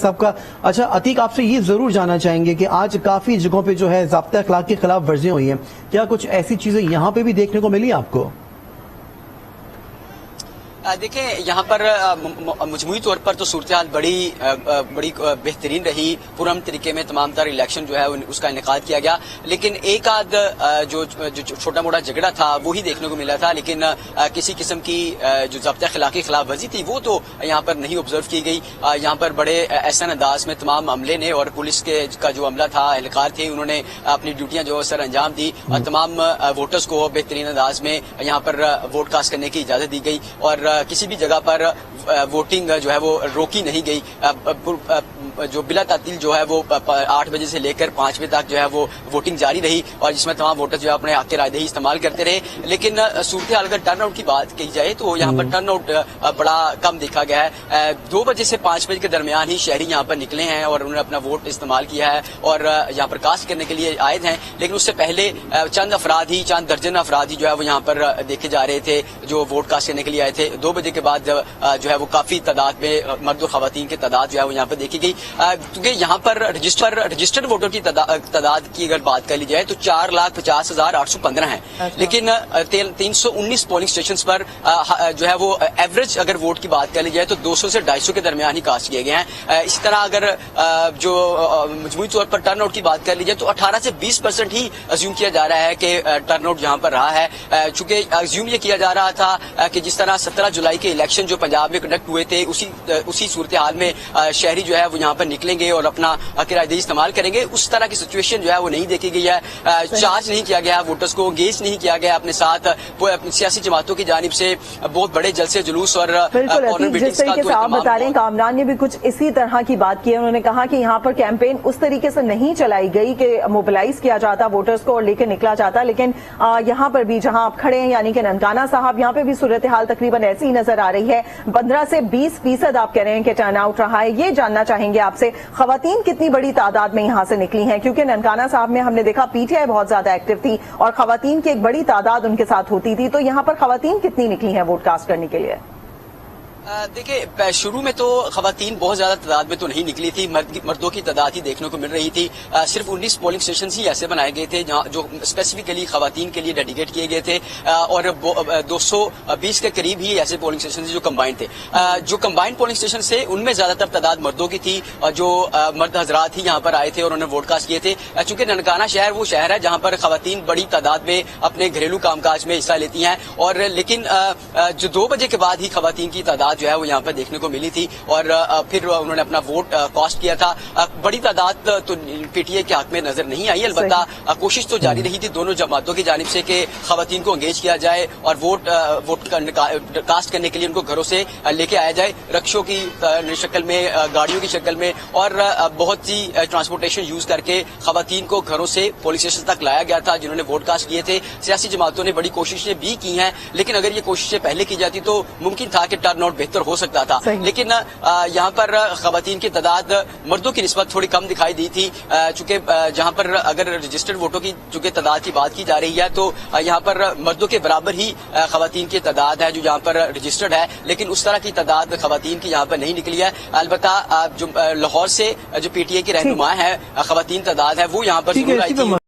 صاحب کا اچھا عتیق آپ سے یہ ضرور جاننا چاہیں گے کہ آج کافی جگہوں پہ جو ہے ضابطۂ اخلاق کی خلاف ورزیاں ہوئی ہیں، کیا کچھ ایسی چیزیں یہاں پہ بھی دیکھنے کو ملی آپ کو؟ دیکھیں یہاں پر مجموعی طور پر تو صورتحال بڑی بہترین رہی، پرامن طریقے میں تمام تر الیکشن جو ہے اس کا انعقاد کیا گیا، لیکن ایک آدھ جو چھوٹا موٹا جھگڑا تھا وہی دیکھنے کو ملا تھا، لیکن کسی قسم کی جو ضابطۂ اخلاق کی خلاف ورزی تھی وہ تو یہاں پر نہیں آبزرو کی گئی۔ یہاں پر بڑے احسن انداز میں تمام عملے نے اور پولیس کا جو عملہ تھا، اہلکار تھے، انہوں نے اپنی ڈیوٹیاں جو سر انجام دی، تمام ووٹرز کو بہترین انداز میں یہاں پر ووٹ کاسٹ کرنے کی اجازت دی گئی اور کسی بھی جگہ پر ووٹنگ جو ہے وہ روکی نہیں گئی۔ جو بلا تعطیل جو ہے وہ 8 بجے سے لے کر 5 بجے تک جو ہے وہ ووٹنگ جاری رہی اور جس میں تمام ووٹر جو ہے اپنے حق کی رائے دہی استعمال کرتے رہے، لیکن صورتحال اگر ٹرن آؤٹ کی بات کی جائے تو یہاں پر ٹرن آؤٹ بڑا کم دیکھا گیا ہے۔ 2 بجے سے 5 بجے کے درمیان ہی شہری یہاں پر نکلے ہیں اور انہوں نے اپنا ووٹ استعمال کیا ہے اور یہاں پر کاسٹ کرنے کے لیے عائد ہیں، لیکن اس سے پہلے چند درجن افراد ہی جو ہے وہ یہاں پر دیکھے جا رہے تھے جو ووٹ کاسٹ کرنے کے لیے آئے تھے۔ 2 بجے کے بعد جو ہے وہ کافی تعداد میں مرد اور خواتین کی تعداد جو ہے وہ یہاں پر دیکھی گئی، کیونکہ یہاں پر رجسٹرڈ ووٹر کی تعداد کی اگر بات کر لی جائے تو 4,50,815 ہیں، لیکن 319 پولنگ اسٹیشنز پر جو ہے وہ ایوریج اگر ووٹ کی بات کر لی جائے تو 200 سے 250 کے درمیان ہی کاسٹ کیے گئے ہیں۔ اسی طرح اگر جو مجموعی طور پر ٹرن آؤٹ کی بات کر لی جائے تو 18 سے 20% ہی ازیوم کیا جا رہا ہے کہ ٹرن آؤٹ یہاں پر رہا ہے، چونکہ ازیوم یہ کیا جا رہا تھا کہ جس طرح 17 جولائی کے الیکشن جو پنجاب میں کنڈکٹ ہوئے تھے اسی صورتحال میں شہری جو ہے وہ یہاں پر نکلیں گے اور اپنا رائے دہی استعمال کریں گے، اس طرح کی سچویشن جو ہے وہ نہیں دیکھی گئی ہے۔ چارج نہیں کیا گیا ووٹرز کو، انگیج نہیں کیا گیا اپنے ساتھ سیاسی جماعتوں کی جانب سے بہت بڑے جلسے جلوس اور جس طریقے سے آپ بتا رہے ہیں کامران نے بھی کچھ اسی طرح کی بات کی ہے، انہوں نے کہا کہ یہاں پر کیمپین اس طریقے سے نہیں چلائی گئی کہ موبلائز کیا جاتا ووٹرز کو اور لے کے نکلا جاتا، لیکن یہاں پر بھی جہاں آپ کھڑے ہیں یعنی کہ ننکانہ صاحب، یہاں پہ بھی صورتحال تقریباً ایسی ہی نظر آ رہی ہے۔ 15 سے 20% آپ کہہ رہے ہیں کہ ٹرن آؤٹ رہا ہے۔ یہ جاننا چاہیں گے آپ سے خواتین کتنی بڑی تعداد میں یہاں سے نکلی ہیں، کیونکہ ننکانہ صاحب میں ہم نے دیکھا پی ٹی آئی بہت زیادہ ایکٹیو تھی اور خواتین کی ایک بڑی تعداد ان کے ساتھ ہوتی تھی، تو یہاں پر خواتین کتنی نکلی ہیں ووٹ کاسٹ کرنے کے لیے؟ دیکھیں شروع میں تو خواتین بہت زیادہ تعداد میں تو نہیں نکلی تھی، مردوں کی تعداد ہی دیکھنے کو مل رہی تھی۔ صرف 19 پولنگ اسٹیشنز ہی ایسے بنائے گئے تھے جو اسپیسیفکلی خواتین کے لیے ڈیڈیکیٹ کیے گئے تھے اور 220 کے قریب ہی ایسے پولنگ اسٹیشن جو کمبائنڈ تھے۔ جو کمبائنڈ پولنگ اسٹیشن سے ان میں زیادہ تر تعداد مردوں کی تھی اور جو مرد حضرات ہی یہاں پر آئے تھے اور انہوں نے ووٹ کاسٹ کیے تھے، چونکہ ننکانہ شہر وہ شہر ہے جہاں پر خواتین بڑی تعداد میں اپنے گھریلو کام کاج میں حصہ لیتی ہیں، اور لیکن جو 2 بجے کے بعد ہی خواتین کی تعداد جو ہے وہ یہاں پر دیکھنے کو ملی تھی اور پھر انہوں نے اپنا ووٹ کاسٹ کیا تھا۔ بڑی تعداد تو پی ٹی اے کے حق میں نظر نہیں آئی، البتہ کوشش تو جاری رہی تھی دونوں جماعتوں کی جانب سے کہ خواتین کو انگیج کیا جائے اور ووٹ کاسٹ کرنے کے لیے ان کو گھروں سے لے کے آیا جائے، رکشوں کی شکل میں، گاڑیوں کی شکل میں اور بہت سی ٹرانسپورٹیشن یوز کر کے خواتین کو گھروں سے پولیس اسٹیشن تک لایا گیا تھا جنہوں نے ووٹ کاسٹ کیے تھے۔ سیاسی جماعتوں نے بڑی کوششیں بھی کی ہیں، لیکن اگر یہ کوششیں پہلے کی جاتی تو ممکن تھا کہ ٹرن آؤٹ بہتر ہو سکتا تھا، لیکن یہاں پر خواتین کی تعداد مردوں کی نسبت تھوڑی کم دکھائی دی تھی، چونکہ جہاں پر اگر رجسٹرڈ ووٹوں کی چونکہ تعداد کی بات کی جا رہی ہے تو یہاں پر مردوں کے برابر ہی خواتین کی تعداد ہے جو یہاں پر رجسٹرڈ ہے، لیکن اس طرح کی تعداد خواتین کی یہاں پر نہیں نکلی ہے۔ البتہ جو لاہور سے جو پی ٹی اے کی رہنما ہے خواتین تعداد ہے وہ یہاں پر ضرور آئی تھی۔